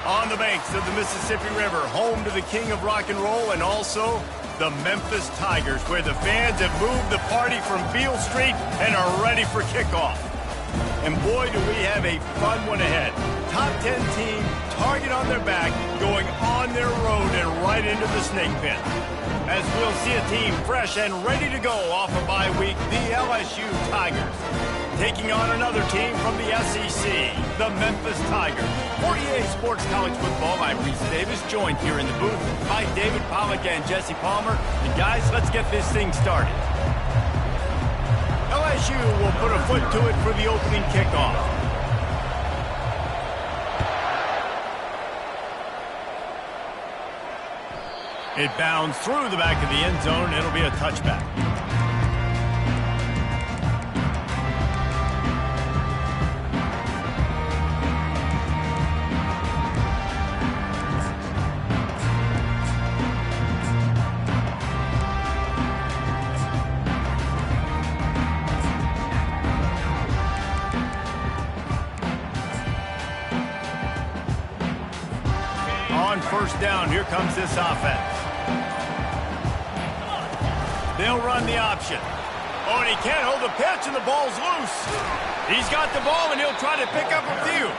On the banks of the Mississippi River, home to the king of rock and roll and also the Memphis Tigers, where the fans have moved the party from Beale Street and are ready for kickoff. And boy, do we have a fun one ahead. Top 10 team, target on their back, going on their road and right into the snake pit. As we'll see a team fresh and ready to go off a bye week, the LSU Tigers. Taking on another team from the SEC, the Memphis Tigers. 48 Sports College Football, I'm Reese Davis, joined here in the booth by David Pollack and Jesse Palmer. And guys, let's get this thing started. LSU will put a foot to it for the opening kickoff. It bounds through the back of the end zone, and it'll be a touchback. On first down, here comes this offense. They'll run the option. Oh, and he can't hold the pitch, and the ball's loose. He's got the ball, and he'll try to pick up a few.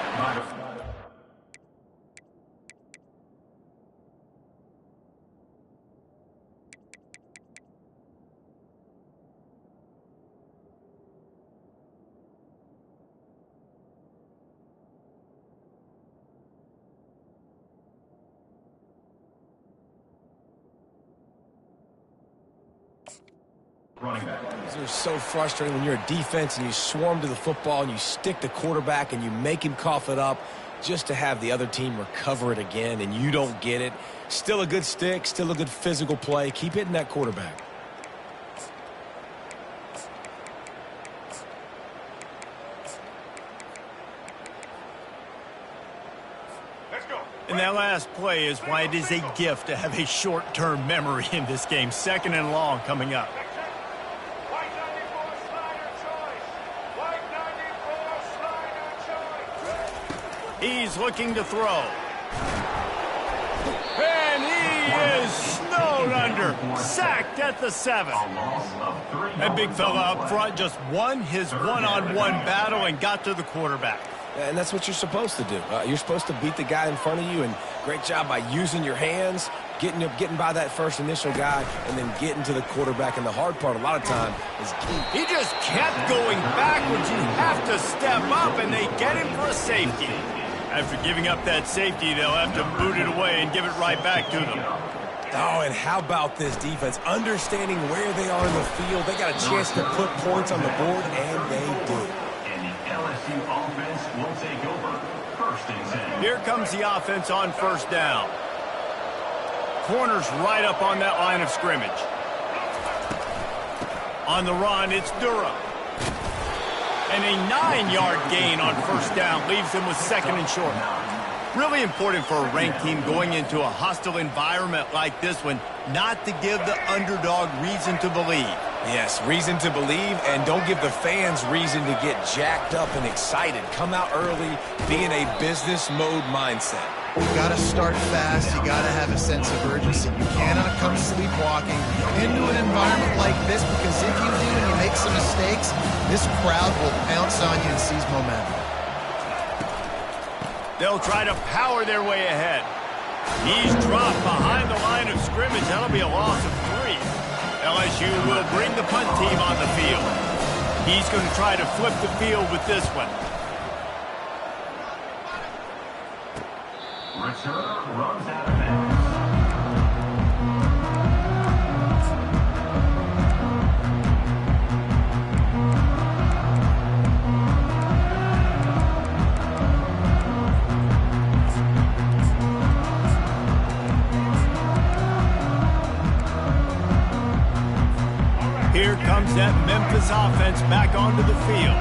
These are so frustrating when you're a defense and you swarm to the football and you stick the quarterback and you make him cough it up just to have the other team recover it again and you don't get it. Still a good stick, still a good physical play. Keep hitting that quarterback. And that last play is why it is a gift to have a short-term memory in this game. Second and long coming up. He's looking to throw. And he is snowed under. Sacked at the 7. That big fella up front just won his one-on-one battle and got to the quarterback. And that's what you're supposed to do. You're supposed to beat the guy in front of you, and great job by using your hands, getting by that first initial guy, and then getting to the quarterback. And the hard part a lot of time is he just kept going backwards. You have to step up, and they get him for a safety. After giving up that safety, they'll have to boot it away and give it right back to them. Oh, and how about this defense? Understanding where they are in the field. They got a chance to put points on the board, and they do. LSU offense will take over. First and 10. Here comes the offense on first down. Corners right up on that line of scrimmage. On the run, it's Durham. And a 9-yard gain on first down leaves them with second and short. Really important for a ranked team going into a hostile environment like this one, not to give the underdog reason to believe. Yes, reason to believe, and don't give the fans reason to get jacked up and excited. Come out early, be in a business mode mindset. You got to start fast. You got to have a sense of urgency. You cannot come sleepwalking into an environment like this, because if you do and you make some mistakes, this crowd will pounce on you and seize momentum. They'll try to power their way ahead. He's dropped behind the line of scrimmage. That'll be a loss of 3. LSU will bring the punt team on the field. He's going to try to flip the field with this one. Returner runs out of bounds. Here comes that Memphis offense back onto the field.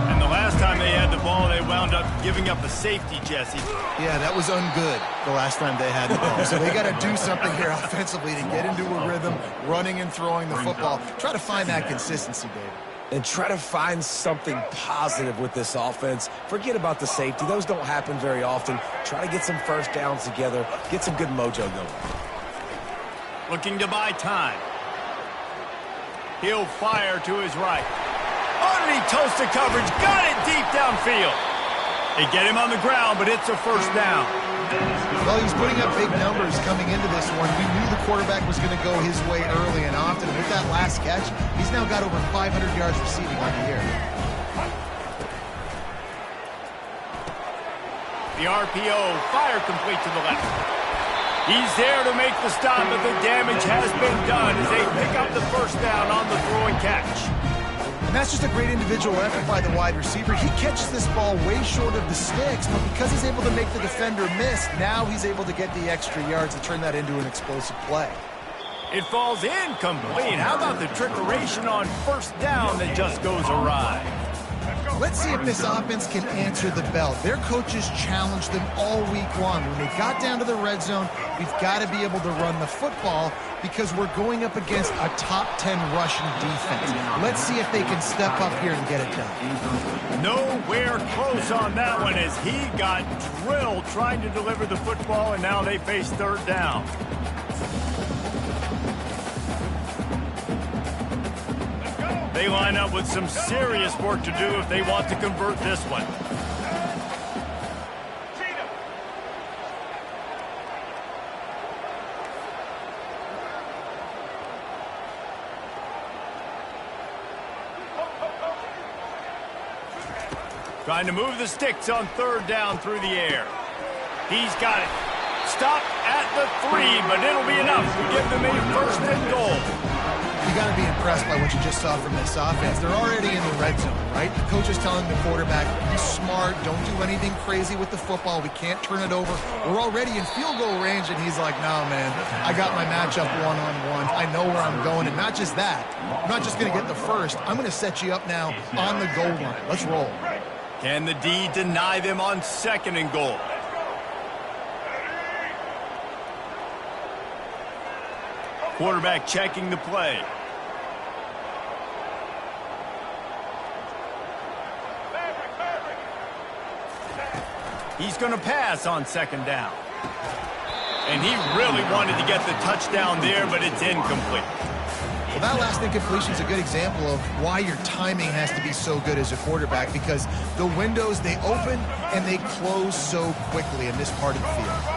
And the last time they had the ball, they wound up giving up a safety, Jesse. Yeah, that was ungood the last time they had the ball. So they got to do something here offensively to get into a rhythm, running and throwing the football. Try to find that consistency, David. And try to find something positive with this offense. Forget about the safety. Those don't happen very often. Try to get some first downs together. Get some good mojo going. Looking to buy time. He'll fire to his right. Underneath toasted coverage. Got it deep downfield. They get him on the ground, but it's a first down. Well, he's putting up big numbers coming into this one. We knew the quarterback was going to go his way early and often. With that last catch, he's now got over 500 yards receiving on the year. The RPO, fire complete to the left. He's there to make the stop, but the damage has been done as they pick up the first down on the throw and catch. And that's just a great individual effort by the wide receiver. He catches this ball way short of the sticks, but because he's able to make the defender miss, now he's able to get the extra yards to turn that into an explosive play. It falls incomplete. How about the trickeration on first down that just goes awry? Let's see if this offense can answer the bell. Their coaches challenged them all week long. When they got down to the red zone, we've got to be able to run the football because we're going up against a top 10 rushing defense. Let's see if they can step up here and get it done. Nowhere close on that one as he got drilled trying to deliver the football, and now they face third down. They line up with some serious work to do if they want to convert this one. Trying to move the sticks on third down through the air. He's got it. Stop at the 3, but it'll be enough to give them a first and goal. You got to be impressed by what you just saw from this offense. They're already in the red zone, right? The coach is telling the quarterback, be smart, don't do anything crazy with the football. We can't turn it over. We're already in field goal range, and he's like, no, man, I got my matchup one-on-one. I know where I'm going, and not just that. I'm not just going to get the first. I'm going to set you up now on the goal line. Let's roll. Can the D deny them on second and goal? Quarterback checking the play. He's going to pass on second down. And he really wanted to get the touchdown there, but it's incomplete. Well, that last incompletion is a good example of why your timing has to be so good as a quarterback, because the windows, they open and they close so quickly in this part of the field.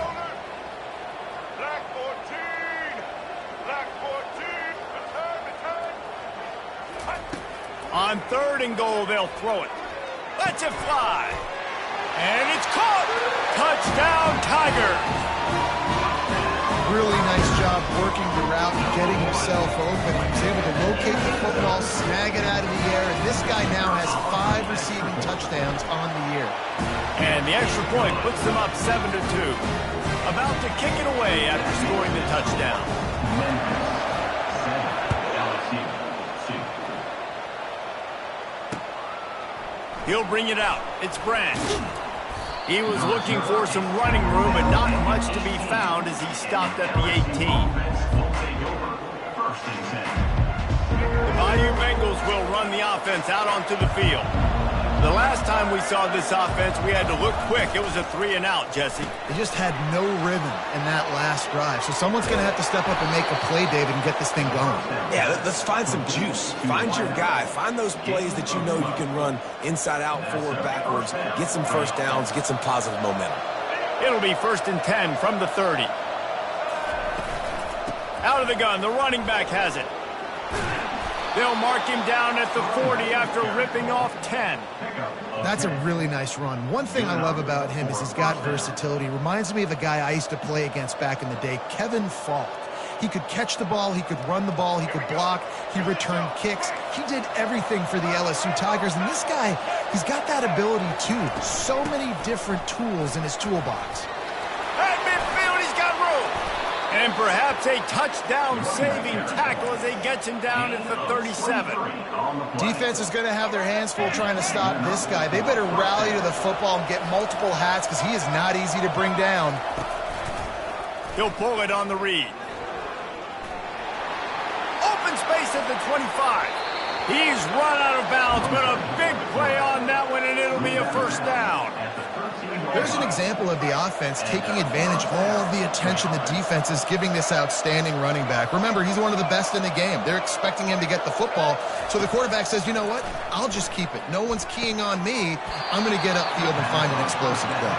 On third and goal, they'll throw it. Let's it fly. And it's caught. Touchdown, Tigers. Really nice job working the route and getting himself open. He was able to locate the football, snag it out of the air, and this guy now has 5 receiving touchdowns on the year. And the extra point puts them up 7-2. About to kick it away after scoring the touchdown. He'll bring it out. It's Branch. He was looking for some running room, but not much to be found as he stopped at the 18. The Bayou Bengals will run the offense out onto the field. The last time we saw this offense, we had to look quick. It was a 3-and-out, Jesse. They just had no rhythm in that last drive. So someone's going to have to step up and make a play, David, and get this thing going. Yeah, let's find some juice. Find your guy. Find those plays that you know you can run inside out, forward, backwards. Get some first downs. Get some positive momentum. It'll be 1st and 10 from the 30. Out of the gun. The running back has it. They'll mark him down at the 40 after ripping off 10. That's a really nice run. One thing I love about him is he's got versatility. Reminds me of a guy I used to play against back in the day, Kevin Falk. He could catch the ball, he could run the ball, he could block, he returned kicks. He did everything for the LSU Tigers, and this guy, he's got that ability too. So many different tools in his toolbox. At midfield, he's got room. And perhaps a touchdown-saving tackle as they get him down at the 37. Defense is going to have their hands full trying to stop this guy. They better rally to the football and get multiple hats because he is not easy to bring down. He'll pull it on the read. Open space at the 25. He's run out of bounds, but a big play on that one, and it'll be a first down. There's an example of the offense taking advantage of all the attention the defense is giving this outstanding running back. Remember, he's one of the best in the game. They're expecting him to get the football, so the quarterback says, you know what, I'll just keep it. No one's keying on me. I'm going to get upfield and find an explosive play.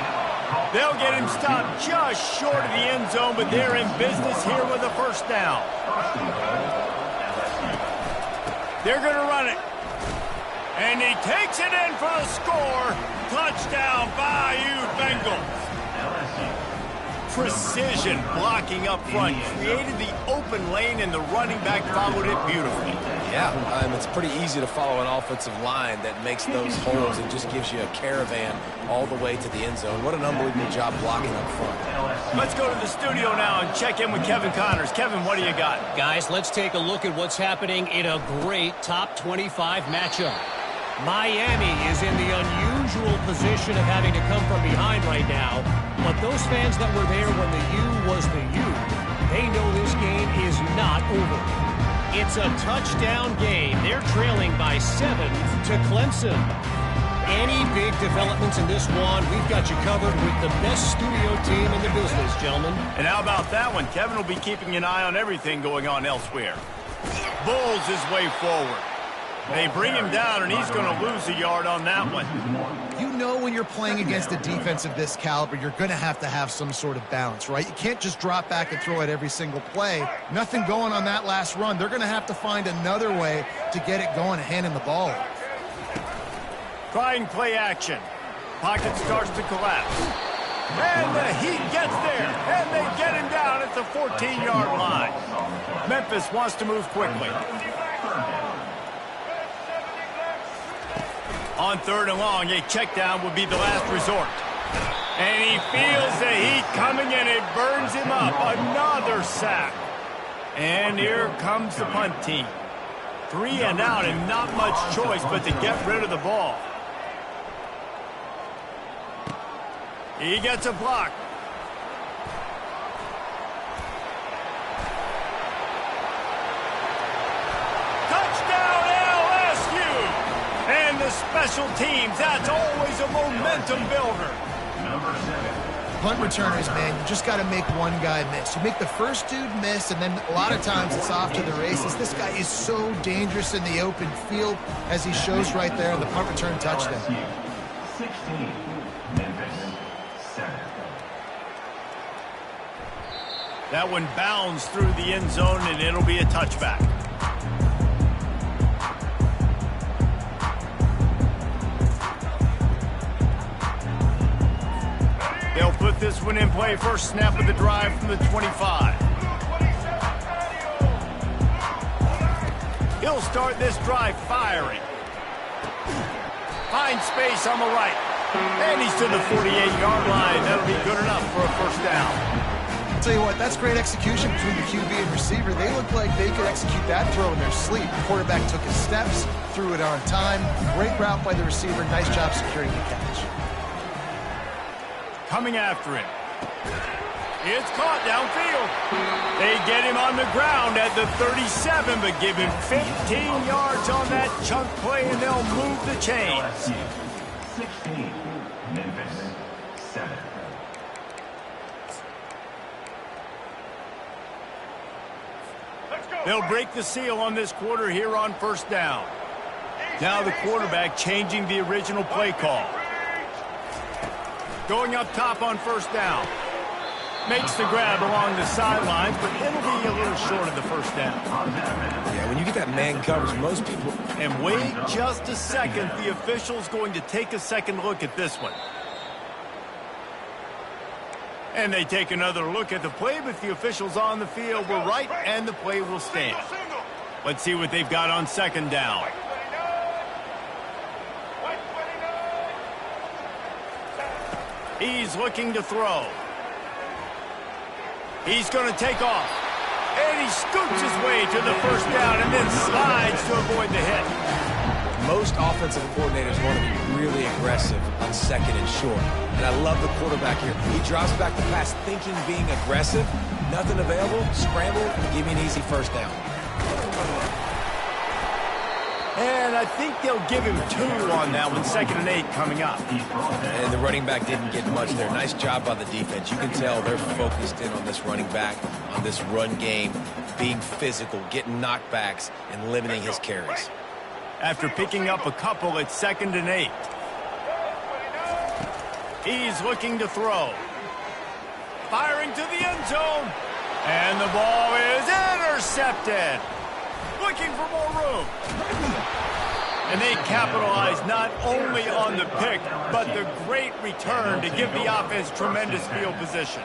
They'll get him stopped just short of the end zone, but they're in business here with a first down. They're going to run it. And he takes it in for the score. Touchdown, Bayou Bengals. Precision blocking up front. Created the open lane, and the running back followed it beautifully. Yeah, it's pretty easy to follow an offensive line that makes those holes and just gives you a caravan all the way to the end zone. What an unbelievable job blocking up front. Let's go to the studio now and check in with Kevin Connors. Kevin, what do you got? Guys, let's take a look at what's happening in a great top 25 matchup. Miami is in the unusual position of having to come from behind right now, but those fans that were there when the U was the U, they know this game is not over. It's a touchdown game. They're trailing by 7 to Clemson. Any big developments in this one, we've got you covered with the best studio team in the business, gentlemen. And how about that one? Kevin will be keeping an eye on everything going on elsewhere. Bulls his way forward. They bring him down, and he's going to lose a yard on that one. You know when you're playing against a defense of this caliber, you're going to have some sort of balance, right? You can't just drop back and throw it every single play. Nothing going on that last run. They're going to have to find another way to get it going and hand him the ball. Trying play action. Pocket starts to collapse. And the Heat gets there, and they get him down at the 14-yard line. Memphis wants to move quickly. On 3rd and long, a check down would be the last resort. And he feels the heat coming, and it burns him up. Another sack. And here comes the punt team. 3 and out, and not much choice but to get rid of the ball. He gets a block. Touchdown, LSU! And the special teams, that's always a momentum builder. Number 7. Punt returners, man, you just got to make one guy miss. You make the first dude miss, and then a lot of times it's off to the races. This guy is so dangerous in the open field, as he shows right there on the punt return touchdown. 16, Memphis 7. That one bounds through the end zone, and it'll be a touchback. They'll put this one in play. First snap of the drive from the 25. He'll start this drive firing. Finds space on the right. And he's to the 48-yard line. That'll be good enough for a first down. I'll tell you what, that's great execution between the QB and receiver. They look like they could execute that throw in their sleep. The quarterback took his steps, threw it on time. Great route by the receiver. Nice job securing the catch. Coming after him. It's caught downfield. They get him on the ground at the 37, but give him 15 yards on that chunk play, and they'll move the chains. 16, Memphis 7. They'll break the seal on this quarter here on first down. Now the quarterback changing the original play call. Going up top on first down. Makes the grab along the sidelines, but it'll be a little short of the first down. Yeah, when you get that man coverage, most people... And wait just a second. The official's going to take a second look at this one. And they take another look at the play, but the officials on the field were right, and the play will stand. Let's see what they've got on second down. He's looking to throw. He's going to take off. And he scoots his way to the first down and then slides to avoid the hit. Most offensive coordinators want to be really aggressive on second and short. And I love the quarterback here. He drops back the pass thinking being aggressive. Nothing available. Scramble. Give me an easy first down. And I think they'll give him 2 on that one, 2nd and 8 coming up. And the running back didn't get much there. Nice job by the defense. You can tell they're focused in on this running back, on this run game, being physical, getting knockbacks, and limiting his carries. After picking up a couple, it's 2nd and 8. He's looking to throw. Firing to the end zone. And the ball is intercepted. Looking for more room. And they capitalize not only on the pick, but the great return to give the offense tremendous field position.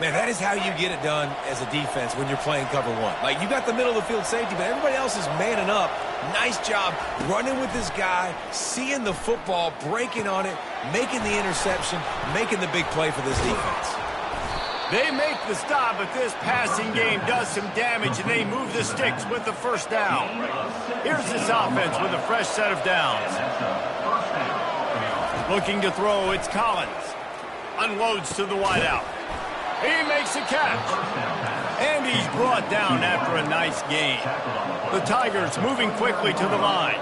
Man, that is how you get it done as a defense when you're playing cover 1. Like, you got the middle of the field safety, but everybody else is manning up. Nice job running with this guy, seeing the football, breaking on it, making the interception, making the big play for this defense. They make the stop, but this passing game does some damage, and they move the sticks with the first down. Here's this offense with a fresh set of downs. Looking to throw, it's Collins. Unloads to the wideout. He makes a catch. And he's brought down after a nice gain. The Tigers moving quickly to the line.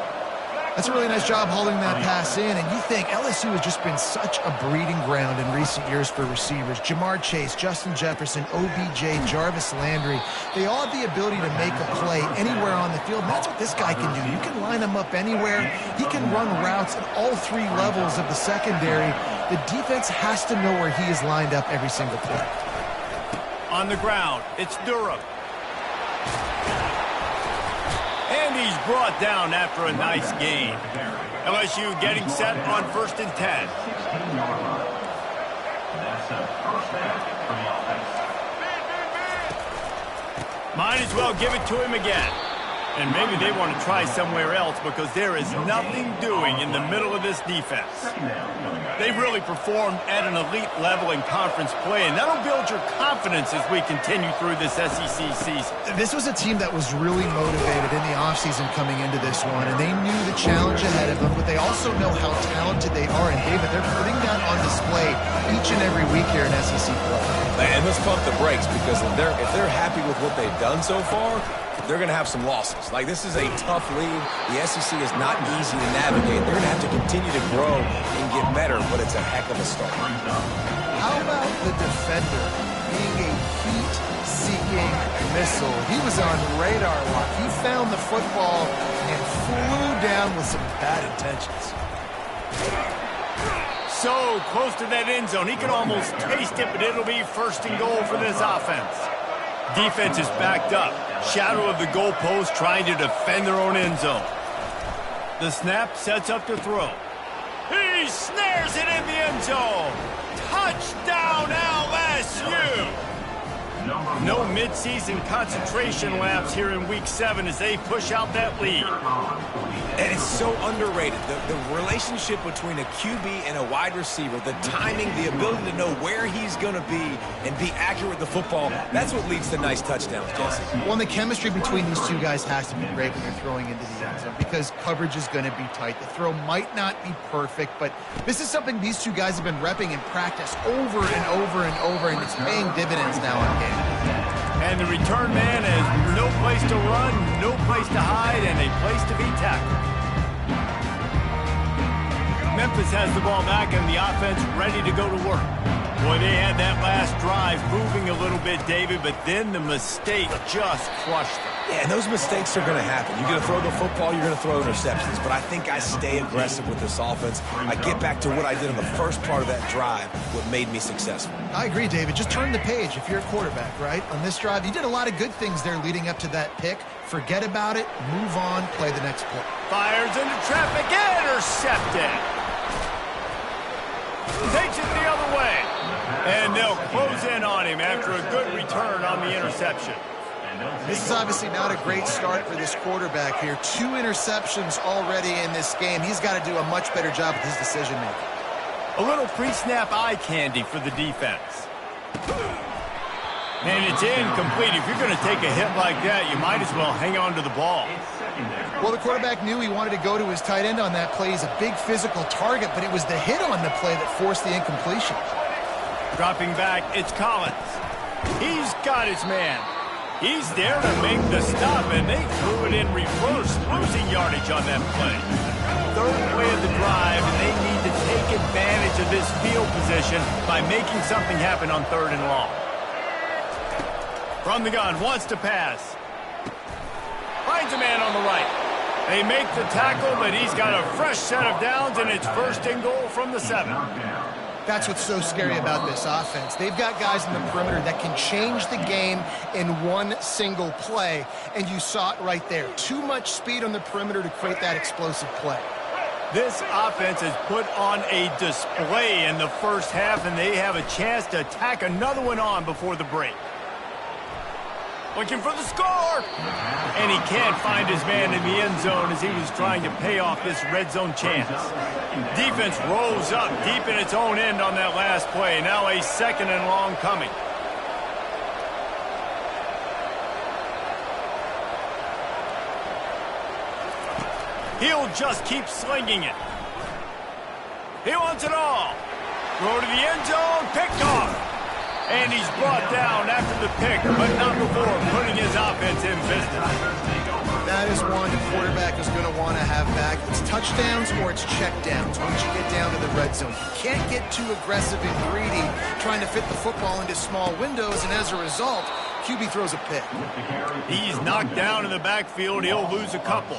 That's a really nice job holding that pass in, and you think LSU has just been such a breeding ground in recent years for receivers. Jamar Chase, Justin Jefferson, OBJ, Jarvis Landry, they all have the ability to make a play anywhere on the field, and that's what this guy can do. You can line him up anywhere. He can run routes at all 3 levels of the secondary. The defense has to know where he is lined up every single play. On the ground, it's Durham. And he's brought down after a nice gain. LSU getting set on 1st and 10. Might as well give it to him again. And maybe they want to try somewhere else because there is nothing doing in the middle of this defense. They've really performed at an elite level in conference play, and that'll build your confidence as we continue through this SEC season. This was a team that was really motivated in the offseason coming into this one, and they knew the challenge ahead of them, but they also know how talented they are. And, David, they're putting that on display each and every week here in SEC play. And let's pump the brakes because if they're happy with what they've done so far, they're going to have some losses. Like, this is a tough league. The SEC is not easy to navigate. They're going to have to continue to grow and get better, but it's a heck of a start. How about the defender being a heat-seeking missile? He was on radar lock. He found the football and flew down with some bad intentions. So close to that end zone. He can almost taste it, but it'll be 1st and goal for this offense. Defense is backed up. Shadow of the goalpost trying to defend their own end zone. The snap sets up to throw. He snares it in the end zone. Touchdown LSU. No midseason concentration laps here in Week 7 as they push out that lead. And it's so underrated. The relationship between a QB and a wide receiver, the timing, the ability to know where he's going to be and be accurate with the football, that's what leads to nice touchdowns, Jesse. Well, and the chemistry between these two guys has to be great when they're throwing into the end zone because coverage is going to be tight. The throw might not be perfect, but this is something these two guys have been repping in practice over and over and over, and it's paying dividends now on game. And the return man has no place to run, no place to hide, and a place to be tackled. Memphis has the ball back and the offense ready to go to work. Boy, they had that last drive moving a little bit, David, but then the mistake just crushed them. Yeah, and those mistakes are going to happen. You're going to throw the football, you're going to throw interceptions, but I think I stay aggressive with this offense. I get back to what I did in the first part of that drive, what made me successful. I agree, David. Just turn the page if you're a quarterback, right? On this drive, you did a lot of good things there leading up to that pick. Forget about it, move on, play the next play. Fires into traffic, intercepted. Takes it the other way. And they'll close in on him after a good return on the interception. This is obviously not a great start for this quarterback here. 2 interceptions already in this game. He's got to do a much better job with his decision-making. A little pre-snap eye candy for the defense. And it's incomplete. If you're going to take a hit like that, you might as well hang on to the ball. Well, the quarterback knew he wanted to go to his tight end on that play. He's a big physical target, but it was the hit on the play that forced the incompletion. Dropping back, it's Collins. He's got his man. He's there to make the stop, and they threw it in reverse, losing yardage on that play. Third play of the drive, and they need to take advantage of this field position by making something happen on 3rd and long. From the gun, wants to pass. Finds a man on the right. They make the tackle, but he's got a fresh set of downs, and it's 1st and goal from the 7. That's what's so scary about this offense. They've got guys in the perimeter that can change the game in one single play, and you saw it right there. Too much speed on the perimeter to create that explosive play. This offense has put on a display in the first half, and they have a chance to tack another one on before the break. Looking for the score! And he can't find his man in the end zone as he was trying to pay off this red zone chance. Defense rolls up deep in its own end on that last play. Now a 2nd and long coming. He'll just keep slinging it. He wants it all. Throw to the end zone, picked off. And he's brought down after the pick, but not before putting his offense in business. That is one the quarterback is going to want to have back. It's touchdowns or it's checkdowns once you get down to the red zone. You can't get too aggressive and greedy trying to fit the football into small windows, and as a result, QB throws a pick. He's knocked down in the backfield. He'll lose a couple.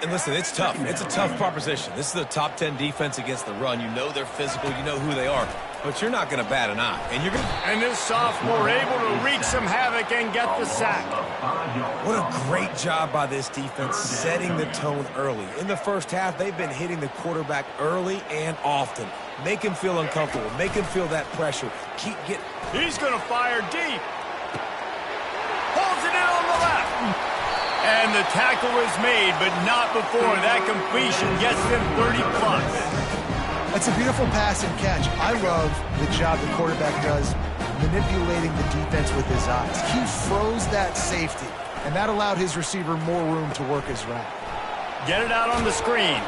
And listen, it's tough. It's a tough proposition. This is a top 10 defense against the run. You know they're physical. You know who they are. But you're not going to bat an eye. And this sophomore able to wreak some havoc and get the sack. What a great job by this defense setting the tone early. In the first half, they've been hitting the quarterback early and often. Make him feel uncomfortable. Make him feel that pressure. He's going to fire deep. Pulls it in on the left. And the tackle is made, but not before that completion gets them 30-plus. That's a beautiful pass and catch. I love the job the quarterback does manipulating the defense with his eyes. He froze that safety, and that allowed his receiver more room to work his route. Get it out on the screen.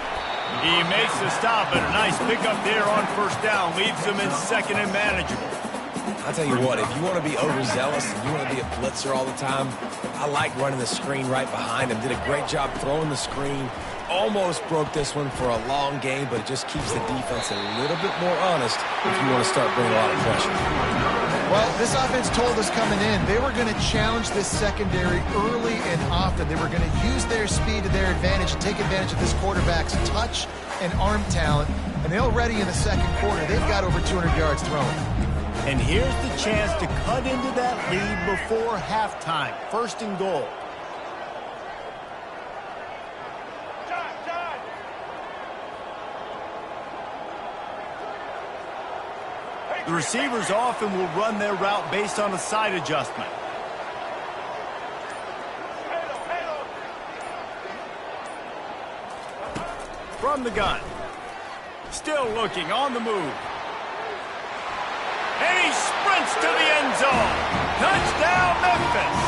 He makes the stop, but a nice pickup there on 1st down. Leaves him in 2nd and manageable. I'll tell you what, if you want to be overzealous and you want to be a blitzer all the time, I like running the screen right behind him. Did a great job throwing the screen. Almost broke this one for a long game, but it just keeps the defense a little bit more honest if you want to start bringing a lot of pressure. Well, this offense told us coming in they were going to challenge this secondary early and often. They were going to use their speed to their advantage and take advantage of this quarterback's touch and arm talent. And they already in the 2nd quarter, they've got over 200 yards thrown. And here's the chance to cut into that lead before halftime. 1st and goal. The receivers often will run their route based on a side adjustment. From the gun. Still looking on the move. And he sprints to the end zone. Touchdown, Memphis.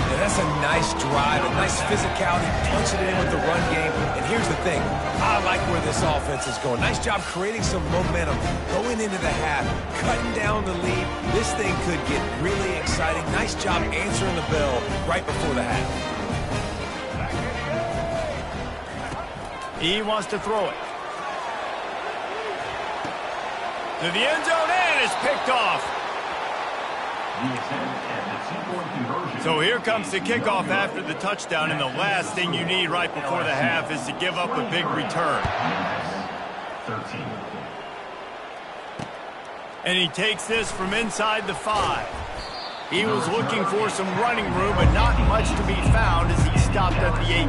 And that's a nice drive, a nice physicality, punching it in with the run game. And here's the thing. I like where this offense is going. Nice job creating some momentum, going into the half, cutting down the lead. This thing could get really exciting. Nice job answering the bell right before the half. He wants to throw it. To the end zone, and it's picked off. So here comes the kickoff after the touchdown, and the last thing you need right before the half is to give up a big return. And he takes this from inside the 5. He was looking for some running room, but not much to be found as he stopped at the 18.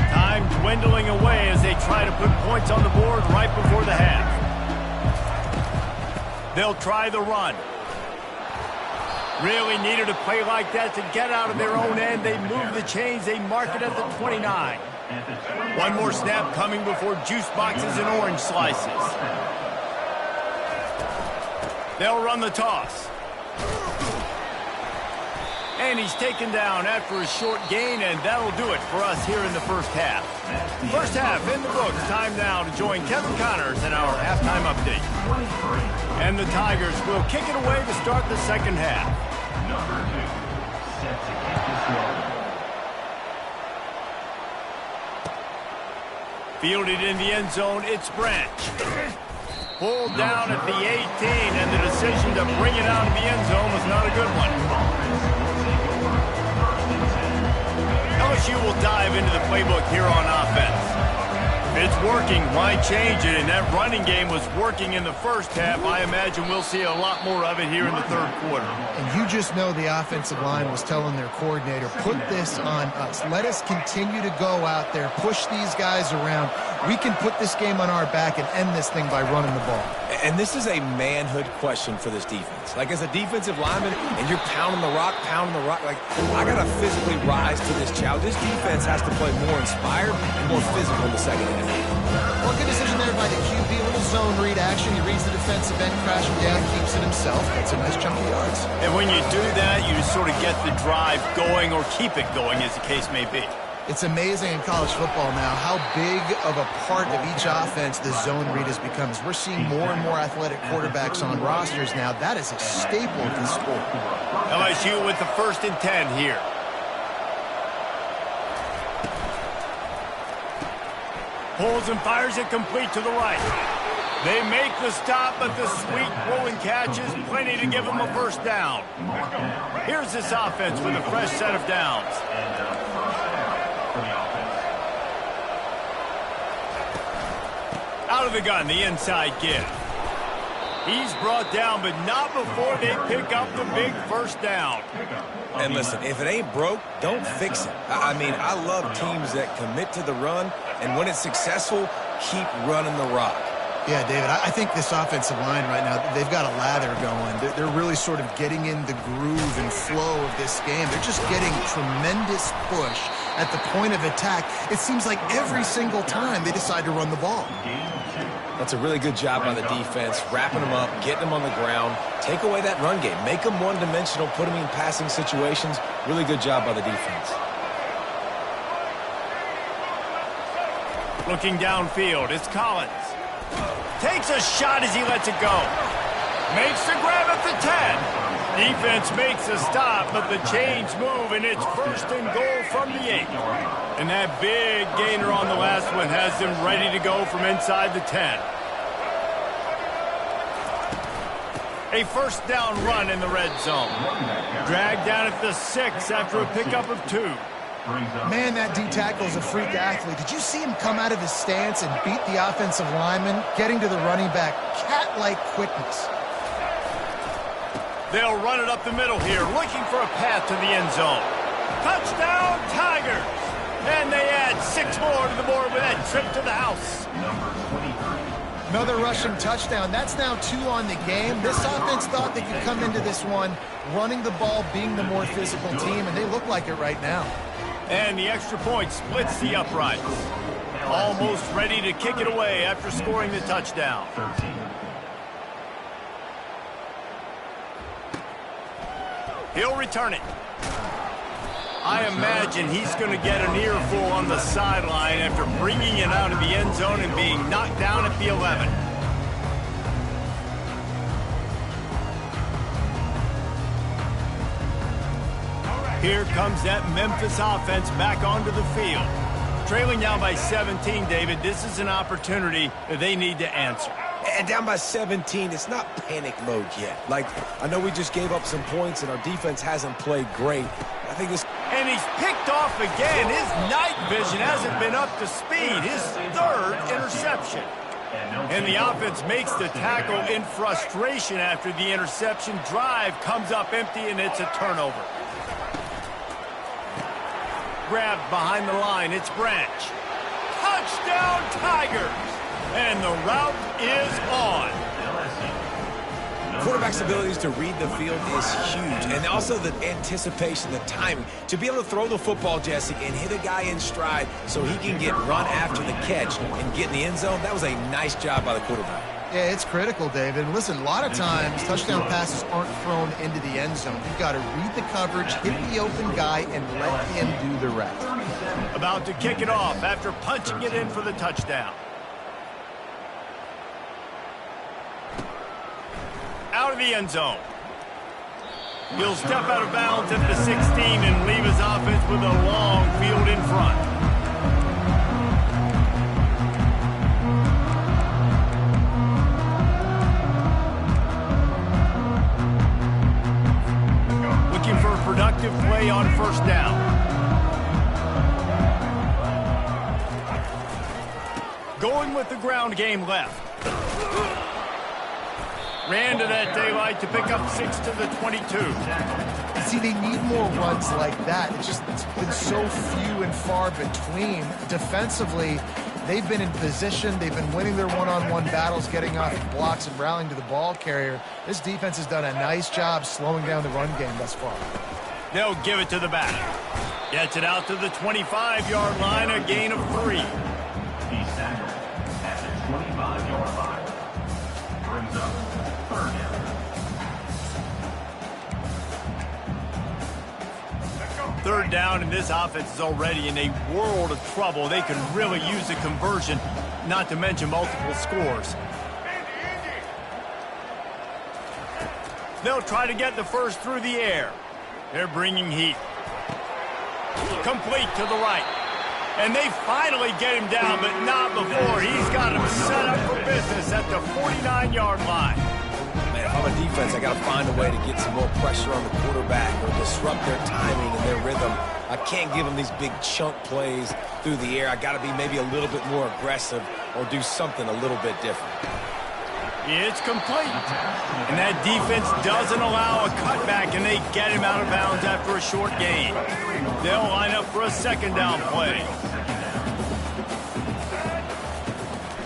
Time dwindling away as they try to put points on the board right before the half. They'll try the run. Really needed a play like that to get out of their own end. They move the chains. They mark it at the 29. One more snap coming before juice boxes and orange slices. They'll run the toss. And he's taken down after a short gain, and that'll do it for us here in the first half. First half in the books. Time now to join Kevin Connors in our halftime update. And the Tigers will kick it away to start the second half. Number 2, set to kick this one. Fielded in the end zone, it's Branch. Pulled down at the 18, and the decision to bring it out of the end zone was not a good one. LSU will dive into the playbook here on offense. If it's working, why change it? And that running game was working in the first half. I imagine we'll see a lot more of it here in the third quarter. And you just know the offensive line was telling their coordinator, put this on us. Let us continue to go out there, push these guys around. We can put this game on our back and end this thing by running the ball. And this is a manhood question for this defense. Like, as a defensive lineman, and you're pounding the rock, like, I got to physically rise to this challenge. This defense has to play more inspired and more physical in the second half. Well, good decision there by the QB. A little zone read action. He reads the defensive end, crashing down, keeps it himself. That's a nice chunk of yards. And when you do that, you sort of get the drive going or keep it going, as the case may be. It's amazing in college football now how big of a part of each offense the zone read has become. As we're seeing more and more athletic quarterbacks on rosters now, that is a staple of this sport. LSU with the 1st and 10 here. Pulls and fires it complete to the right. They make the stop, but the sweet rolling catch is plenty to give them a first down. Here's this offense with a fresh set of downs. Out of the gun, the inside give. He's brought down, but not before they pick up the big first down. And listen, if it ain't broke, don't fix it. I mean, I love teams that commit to the run, and when it's successful, keep running the rock. Yeah, David, I think this offensive line right now, they've got a lather going. They're really sort of getting in the groove and flow of this game. They're just getting tremendous push at the point of attack. It seems like every single time they decide to run the ball. That's a really good job by the defense, wrapping them up, getting them on the ground. Take away that run game. Make them one-dimensional, put them in passing situations. Really good job by the defense. Looking downfield, it's Collins. Takes a shot as he lets it go. Makes the grab at the 10. Defense makes a stop, but the chains move, and it's 1st and goal from the 8. And that big gainer on the last one has them ready to go from inside the 10. A first down run in the red zone. Dragged down at the 6 after a pickup of 2. Man, that D-tackle is a freak athlete. Did you see him come out of his stance and beat the offensive lineman, getting to the running back? Cat-like quickness. They'll run it up the middle here, looking for a path to the end zone. Touchdown, Tigers! And they add 6 more to the board with that trip to the house. Another rushing touchdown. That's now 2 on the game. This offense thought they could come into this one running the ball, being the more physical team, and they look like it right now. And the extra point splits the uprights. Almost ready to kick it away after scoring the touchdown. He'll return it. I imagine he's going to get an earful on the sideline after bringing it out of the end zone and being knocked down at the 11. Here comes that Memphis offense back onto the field. Trailing now by 17, David, this is an opportunity that they need to answer. And down by 17, it's not panic mode yet. Like, I know we just gave up some points and our defense hasn't played great. I think this... And he's picked off again. His night vision hasn't been up to speed. His 3rd interception. And the offense makes the tackle in frustration after the interception. Drive comes up empty, and it's a turnover. Grabbed behind the line, it's Branch. Touchdown, Tigers! And the route is on. Quarterback's abilities to read the field is huge. And also the anticipation, the timing. To be able to throw the football, Jesse, and hit a guy in stride so he can get run after the catch and get in the end zone, that was a nice job by the quarterback. Yeah, it's critical, David. And listen, a lot of times touchdown passes aren't thrown into the end zone. You've got to read the coverage, hit the open guy, and let him do the rest. About to kick it off after punching it in for the touchdown. Out of the end zone. He'll step out of bounds at the 16 and leave his offense with a long field in front. Looking for a productive play on first down. Going with the ground game left. Ran to that daylight to pick up 6 to the 22. See, they need more runs like that. It's been so few and far between. Defensively, they've been in position. They've been winning their one-on-one battles, getting off the blocks and rallying to the ball carrier. This defense has done a nice job slowing down the run game thus far. They'll give it to the back. Gets it out to the 25-yard line, a gain of 3. He's tackled at the 25-yard line. Brings up third down. Third down, and this offense is already in a world of trouble. They could really use a conversion, not to mention multiple scores. They'll try to get the first through the air. They're bringing heat. Complete to the right. And they finally get him down, but not before. He's got him set up for business at the 49-yard line. Man, if I'm a defense, I got to find a way to get some more pressure on the quarterback or disrupt their timing and their rhythm. I can't give them these big chunk plays through the air. I got to be maybe a little bit more aggressive or do something a little bit different. It's complete. And that defense doesn't allow a cutback, and they get him out of bounds after a short gain. They'll line up for a second down play.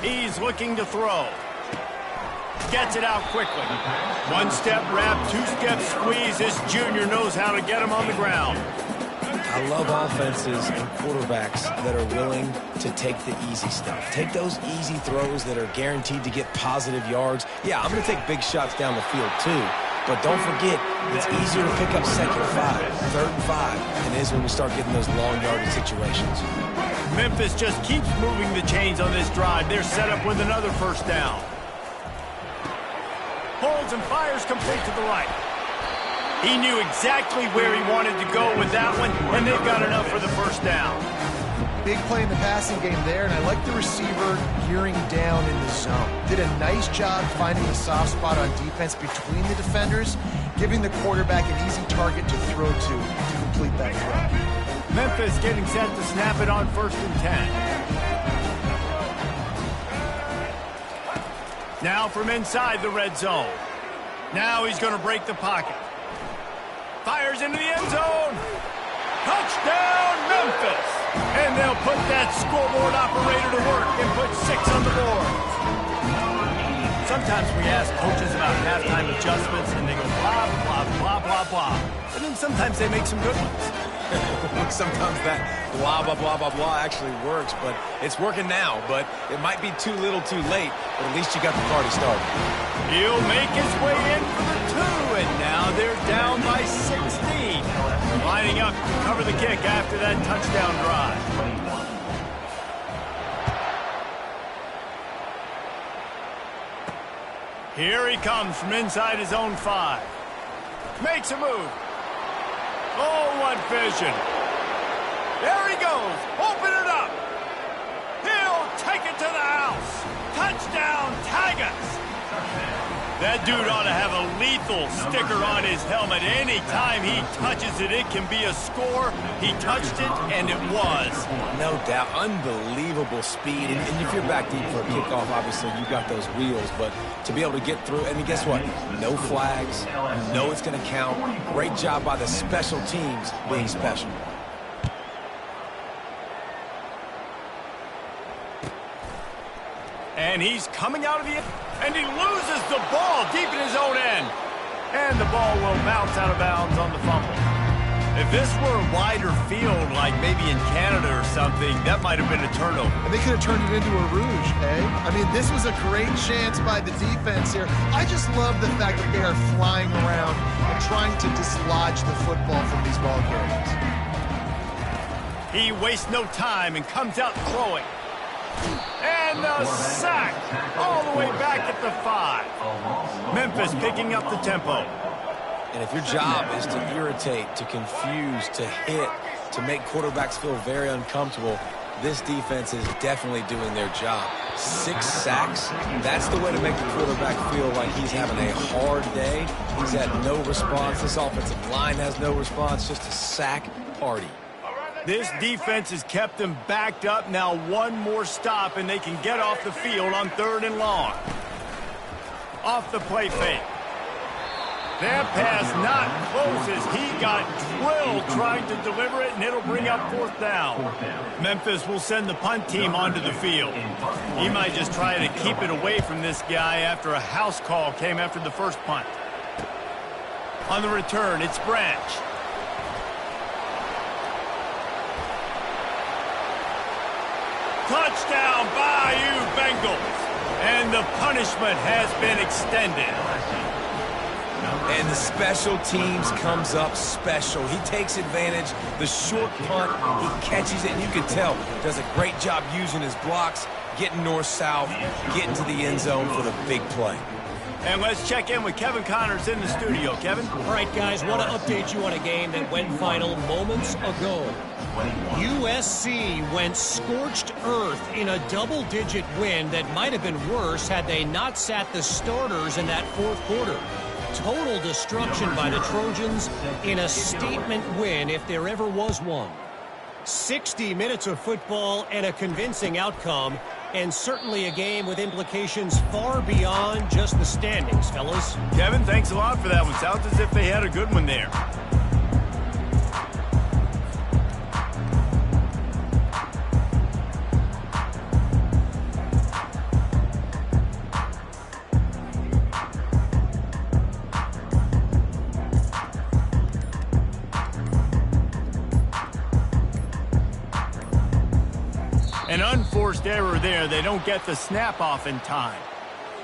He's looking to throw. Gets it out quickly. One-step wrap, two-step squeeze. This junior knows how to get him on the ground. I love offenses and quarterbacks that are willing to take the easy stuff. Take those easy throws that are guaranteed to get positive yards. Yeah, I'm going to take big shots down the field too. But don't forget, it's easier to pick up second and 5, third and 5 than it is when we start getting those long yardage situations. Memphis just keeps moving the chains on this drive. They're set up with another first down. Holds and fires complete to the right. He knew exactly where he wanted to go with that one, and they've got enough for the first down. Big play in the passing game there, and I like the receiver gearing down in the zone. Did a nice job finding the soft spot on defense between the defenders, giving the quarterback an easy target to throw to complete that throw. Memphis getting set to snap it on 1st and 10. Now from inside the red zone. Now he's going to break the pocket. Fires into the end zone. Touchdown, Memphis. And they'll put that scoreboard operator to work and put 6 on the board. Sometimes we ask coaches about halftime adjustments, and they go blah, blah, blah, blah, blah. And then sometimes they make some good ones. Sometimes that blah, blah, blah, blah, blah actually works, but it's working now. But it might be too little too late, but at least you got the party started. He'll make his way in for the 2, and now they're down by 16. Lining up to cover the kick after that touchdown drive. Here he comes from inside his own 5. Makes a move. Oh, what vision. There he goes. Open it up. He'll take it to the house. Touchdown, Tigers. That dude ought to have a lethal sticker on his helmet. Anytime he touches it, it can be a score. He touched it, and it was. No doubt. Unbelievable speed. And if you're back deep for a kickoff, obviously, you got those wheels. But to be able to get through, and guess what? No flags. You know it's going to count. Great job by the special teams being special. And he's coming out of the end, and he loses the ball deep in his own end. And the ball will bounce out of bounds on the fumble. If this were a wider field, like maybe in Canada or something, that might have been a turnover. And they could have turned it into a rouge, eh? I mean, this was a great chance by the defense here. I just love the fact that they are flying around and trying to dislodge the football from these ball carriers. He wastes no time and comes out throwing. And the sack all the way back at the 5. Memphis picking up the tempo. And if your job is to irritate, to confuse, to hit, to make quarterbacks feel very uncomfortable, this defense is definitely doing their job. 6 sacks, that's the way to make the quarterback feel like he's having a hard day. He's had no response. This offensive line has no response, just a sack party. This defense has kept them backed up. Now one more stop, and they can get off the field on 3rd and long. Off the play fake. That pass not close as he got drilled trying to deliver it, and it'll bring up 4th down. Memphis will send the punt team onto the field. He might just try to keep it away from this guy after a house call came after the first punt. On the return, it's Branch. Touchdown, Bayou Bengals. And the punishment has been extended. And the special teams comes up special. He takes advantage. The short punt, he catches it, and you can tell does a great job using his blocks, getting north-south, getting to the end zone for the big play. And let's check in with Kevin Connors in the studio. Kevin? All right, guys, want to update you on a game that went final moments ago. USC went scorched earth in a double-digit win that might have been worse had they not sat the starters in that 4th quarter. Total destruction by the Trojans in a statement win if there ever was one. 60 minutes of football and a convincing outcome, and certainly a game with implications far beyond just the standings, fellas. Kevin, thanks a lot for that one. Sounds as if they had a good one there. An unforced error there. They don't get the snap off in time.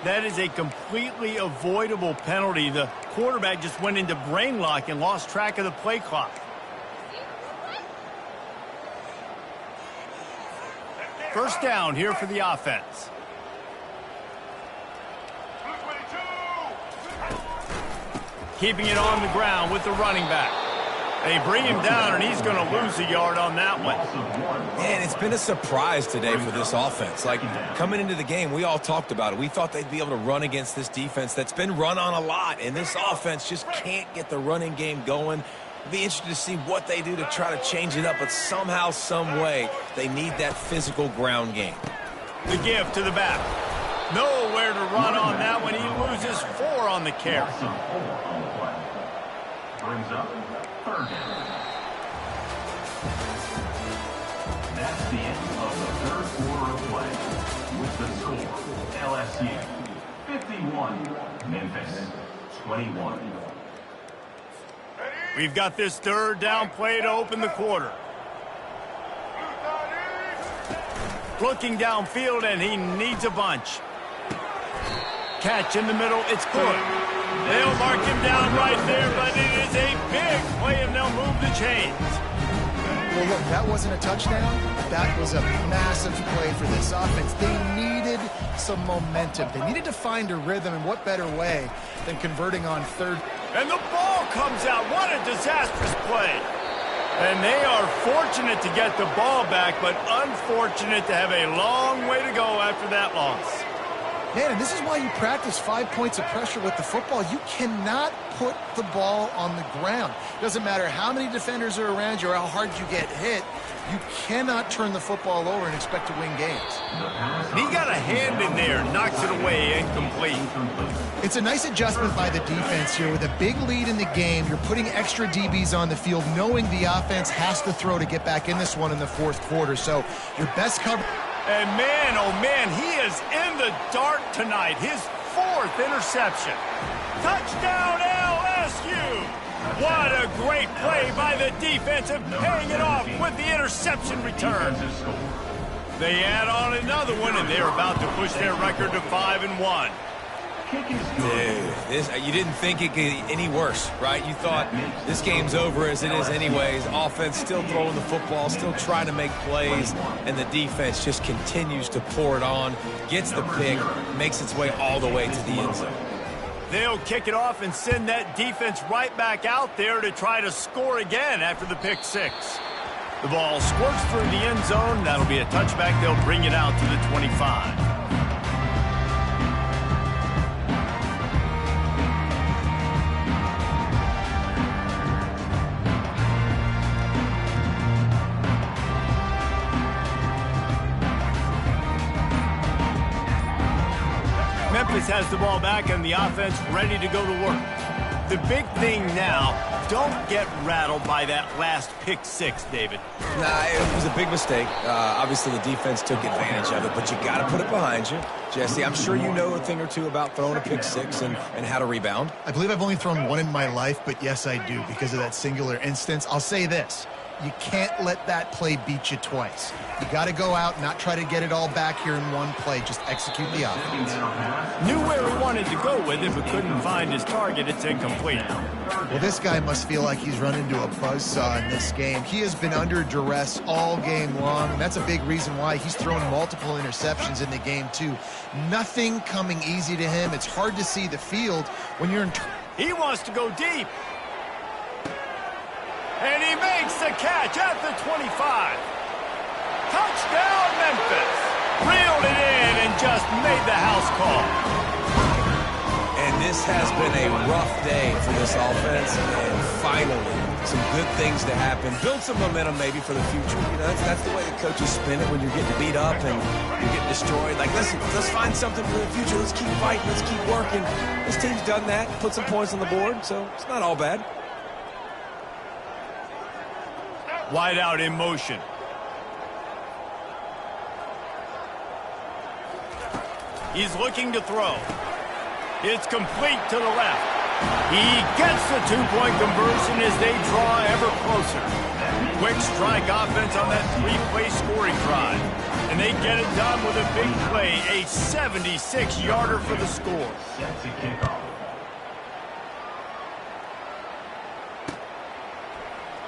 That is a completely avoidable penalty. The quarterback just went into brain lock and lost track of the play clock. First down here for the offense. Keeping it on the ground with the running back. They bring him down, and he's going to lose a yard on that one. Man, it's been a surprise today for this offense. Like, coming into the game, we all talked about it. We thought they'd be able to run against this defense that's been run on a lot, and this offense just can't get the running game going. It'll be interesting to see what they do to try to change it up, but somehow, some way, they need that physical ground game. The give to the back. Nowhere to run on that one. He loses 4 on the carry. Brings up 3rd down. That's the end of the 3rd quarter of play. With the score, LSU 51, Memphis 21. We've got this 3rd down play to open the quarter. Looking downfield, and he needs a bunch. Catch in the middle, it's good. They'll mark him down right there, but it is a big play, and they'll move the chains. Well, look, that wasn't a touchdown. That was a massive play for this offense. They needed some momentum. They needed to find a rhythm, and what better way than converting on 3rd. And the ball comes out. What a disastrous play. And they are fortunate to get the ball back, but unfortunate to have a long way to go after that loss. Man, and this is why you practice 5 points of pressure with the football. You cannot put the ball on the ground. Doesn't matter how many defenders are around you or how hard you get hit. You cannot turn the football over and expect to win games. He got a hand in there, knocks it away, incomplete. It's a nice adjustment by the defense here. With a big lead in the game, you're putting extra DBs on the field, knowing the offense has to throw to get back in this one in the 4th quarter. So your best cover. And man, oh man, he is in the dark tonight. His 4th interception. Touchdown, LA! rescue! What a great play by the defensive, paying it off with the interception return. They add on another one, and they're about to push their record to 5-1. Dude, you didn't think it could get any worse, right? You thought this game's over as it is anyways. Offense still throwing the football, still trying to make plays, and the defense just continues to pour it on, gets the pick, makes its way all the way to the end zone. They'll kick it off and send that defense right back out there to try to score again after the pick six. The ball squirts through the end zone. That'll be a touchback. They'll bring it out to the 25. Memphis has the ball back and the offense ready to go to work. The big thing now, don't get rattled by that last pick six, David. Nah, it was a big mistake. Obviously, the defense took advantage of it, but you got to put it behind you. Jesse, I'm sure you know a thing or two about throwing a pick six and how to rebound. I believe I've only thrown one in my life, but yes, I do because of that singular instance. I'll say this. You can't let that play beat you twice. You got to go out, not try to get it all back here in one play. Just execute the offense. Knew where he wanted to go with it, but couldn't find his target. It's incomplete. Well, this guy must feel like he's run into a buzzsaw in this game. He has been under duress all game long, and that's a big reason why he's thrown multiple interceptions in the game, too. Nothing coming easy to him. It's hard to see the field when you're in... He wants to go deep. And he makes the catch at the 25. Touchdown, Memphis. Reeled it in and just made the house call. And this has been a rough day for this offense, and finally, some good things to happen. Build some momentum maybe for the future. You know, that's the way the coaches spin it when you're getting beat up and you're getting destroyed. Like, listen, let's find something for the future. Let's keep fighting. Let's keep working. This team's done that, put some points on the board, so it's not all bad. Wide out in motion. He's looking to throw. It's complete to the left. He gets the two-point conversion as they draw ever closer. Quick strike offense on that three-play scoring drive. And they get it done with a big play, a 76-yarder for the score.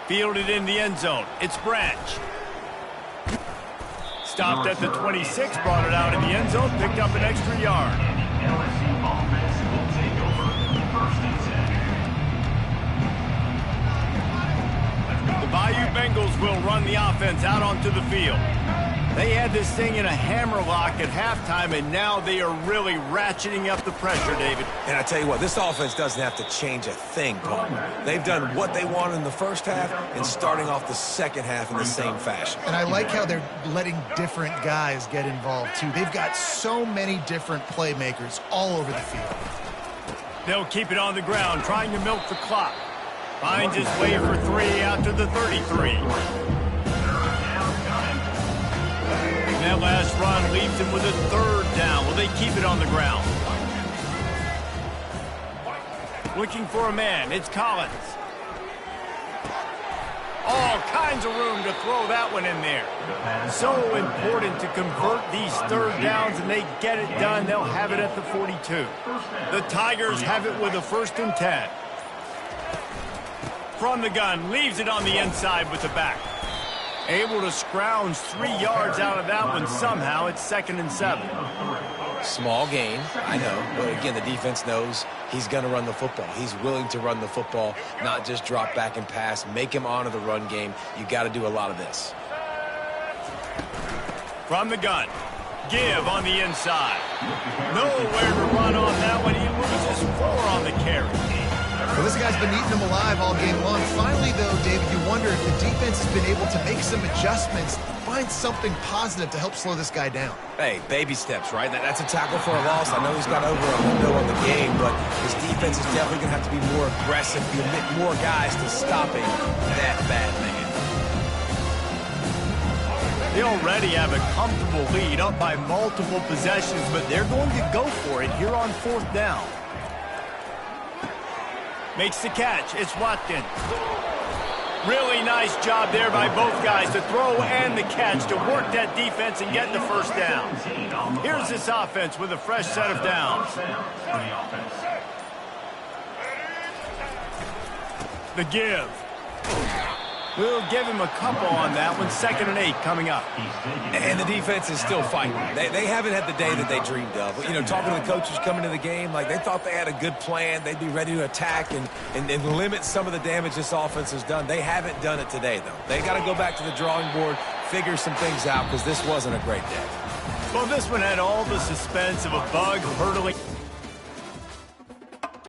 Fielded in the end zone. It's Branch. Stopped at the 26, brought it out in the end zone, picked up an extra yard. LSU offense will take over 1st and 10. The Bayou Bengals will run the offense out onto the field. They had this thing in a hammerlock at halftime, and now they are really ratcheting up the pressure, David. And I tell you what, this offense doesn't have to change a thing, Paul. They've done what they wanted in the first half and starting off the second half in the same fashion. And I like how they're letting different guys get involved, too. They've got so many different playmakers all over the field. They'll keep it on the ground, trying to milk the clock. Finds his way for three out to the 33. That last run leaves him with a third down. Will they keep it on the ground? Looking for a man. It's Collins. All kinds of room to throw that one in there. So important to convert these third downs, and they get it done. They'll have it at the 42. The Tigers have it with a 1st and 10. From the gun, leaves it on the inside with the back. Able to scrounge 3 yards out of that one somehow. It's 2nd and 7. Small gain, I know. But again, the defense knows he's going to run the football. He's willing to run the football, not just drop back and pass. Make him honor the run game. You got to do a lot of this. From the gun. Give on the inside. Nowhere to run on that one. He loses 4 on the carry. Well, this guy's been eating them alive all game long. Finally, though, David, you wonder if the defense has been able to make some adjustments, find something positive to help slow this guy down. Hey, baby steps, right? That's a tackle for a loss. I know he's got over a window on the game, but his defense is definitely going to have to be more aggressive, commit more guys to stopping that bad man. They already have a comfortable lead, up by multiple possessions, but they're going to go for it here on 4th down. Makes the catch. It's Watkins. Really nice job there by both guys, the throw and the catch, to work that defense and get the first down. Here's this offense with a fresh set of downs. The give. We'll give him a couple on that one. 2nd and 8 coming up. And the defense is still fighting. They haven't had the day that they dreamed of. You know, talking to the coaches coming to the game, like they thought they had a good plan. They'd be ready to attack and limit some of the damage this offense has done. They haven't done it today, though. They got to go back to the drawing board, figure some things out, because this wasn't a great day. Well, this one had all the suspense of a bug hurtling.